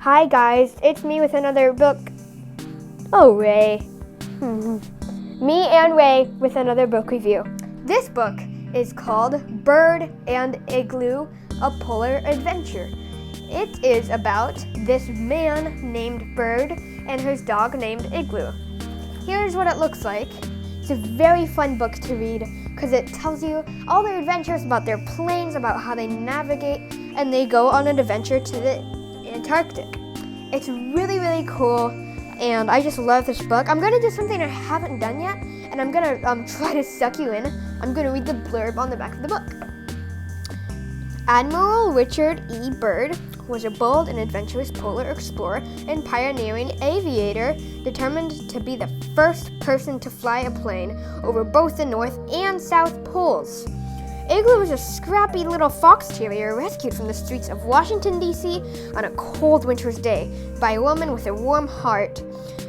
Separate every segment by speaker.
Speaker 1: Hi guys, it's me with another book. Oh, Ray. Me and Ray with another book review. This book is called Byrd and Igloo, a Polar Adventure. It is about this man named Byrd and his dog named Igloo. Here's what it looks like. It's a very fun book to read because it tells you all their adventures about their planes, about how they navigate, and they go on an adventure to the Antarctic. It's really, really cool, and I just love this book. I'm going to do something I haven't done yet, and I'm going to try to suck you in. I'm going to read the blurb on the back of the book. Admiral Richard E. Byrd was a bold and adventurous polar explorer and pioneering aviator determined to be the first person to fly a plane over both the North and South Poles. Igloo was a scrappy little fox terrier rescued from the streets of Washington, D.C. on a cold winter's day by a woman with a warm heart.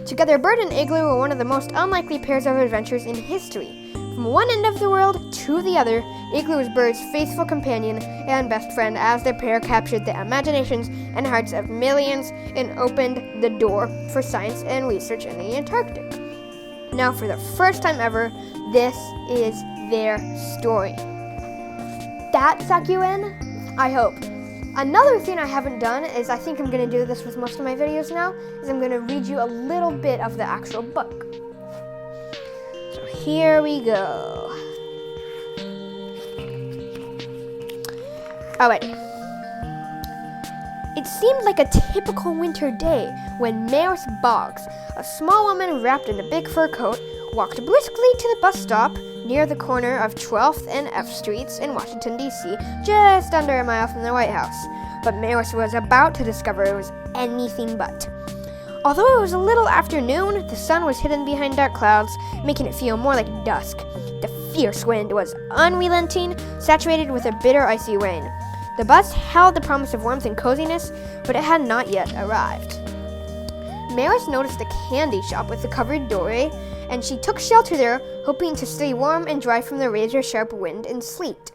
Speaker 1: Together, Byrd and Igloo were one of the most unlikely pairs of adventures in history. From one end of the world to the other, Igloo was Byrd's faithful companion and best friend as the pair captured the imaginations and hearts of millions and opened the door for science and research in the Antarctic. Now, for the first time ever, this is their story. That suck you in? I hope. Another thing I haven't done is I think I'm going to do this with most of my videos now, is I'm going to read you a little bit of the actual book. So here we go. Alright. It seemed like a typical winter day when Maris Boggs, a small woman wrapped in a big fur coat, walked briskly to the bus stop near the corner of 12th and F Streets in Washington, D.C., just under a mile from the White House. But Maris was about to discover it was anything but. Although it was a little afternoon, the sun was hidden behind dark clouds, making it feel more like dusk. The fierce wind was unrelenting, saturated with a bitter, icy rain. The bus held the promise of warmth and coziness, but it had not yet arrived. Maris noticed a candy shop with a covered doorway, and she took shelter there, hoping to stay warm and dry from the razor-sharp wind and sleet.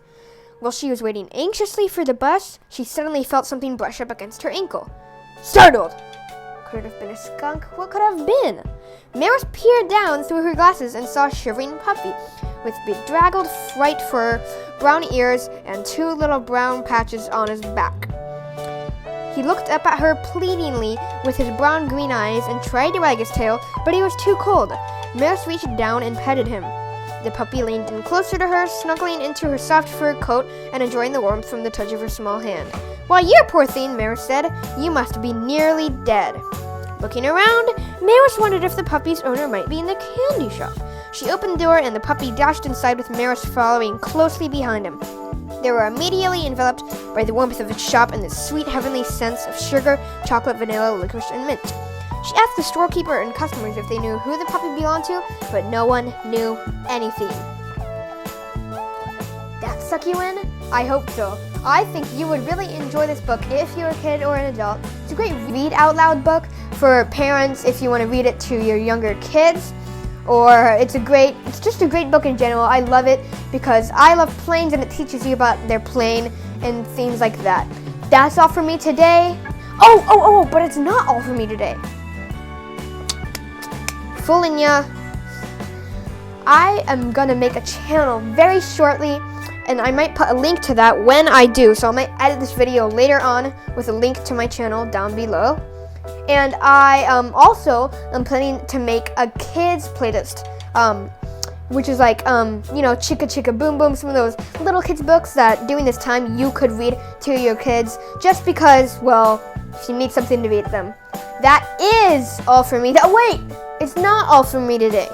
Speaker 1: While she was waiting anxiously for the bus, she suddenly felt something brush up against her ankle. Startled! Could it have been a skunk? What could it have been? Maris peered down through her glasses and saw a shivering puppy with bedraggled fright fur, brown ears, and two little brown patches on his back. He looked up at her pleadingly with his brown-green eyes and tried to wag his tail, but he was too cold. Maris reached down and petted him. The puppy leaned in closer to her, snuggling into her soft fur coat and enjoying the warmth from the touch of her small hand. "Why, you poor thing," Maris said. "You must be nearly dead." Looking around, Maris wondered if the puppy's owner might be in the candy shop. She opened the door and the puppy dashed inside with Maris following closely behind him. They were immediately enveloped by the warmth of the shop and the sweet heavenly scents of sugar, chocolate, vanilla, licorice, and mint. She asked the storekeeper and customers if they knew who the puppy belonged to, but no one knew anything. That suck you in? I hope so. I think you would really enjoy this book if you're a kid or an adult. It's a great read out loud book for parents if you want to read it to your younger kids. Or it's just a great book in general. I love it because I love planes and it teaches you about their plane and things like that. That's all for me today. But it's not all for me today. Fooling ya. I am gonna make a channel very shortly, and I might put a link to that when I do. So I might edit this video later on with a link to my channel down below. And I also am planning to make a kids playlist, which is like, Chicka Chicka Boom Boom, some of those little kids books that during this time you could read to your kids just because, well, if you need something to read them. That is all for me. Wait, it's not all for me today.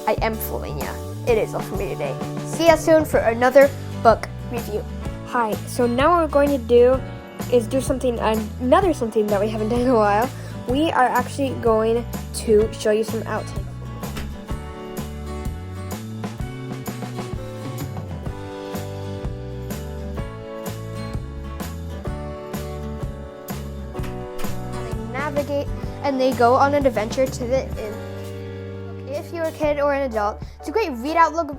Speaker 1: I am fooling ya. It is all for me today. See ya soon for another book review. Hi, so now what we're going to do is do another something that we haven't done in a while. We are actually going to show you some outtakes. They navigate and they go on an adventure to the inn. If you're a kid or an adult, it's a great read out look.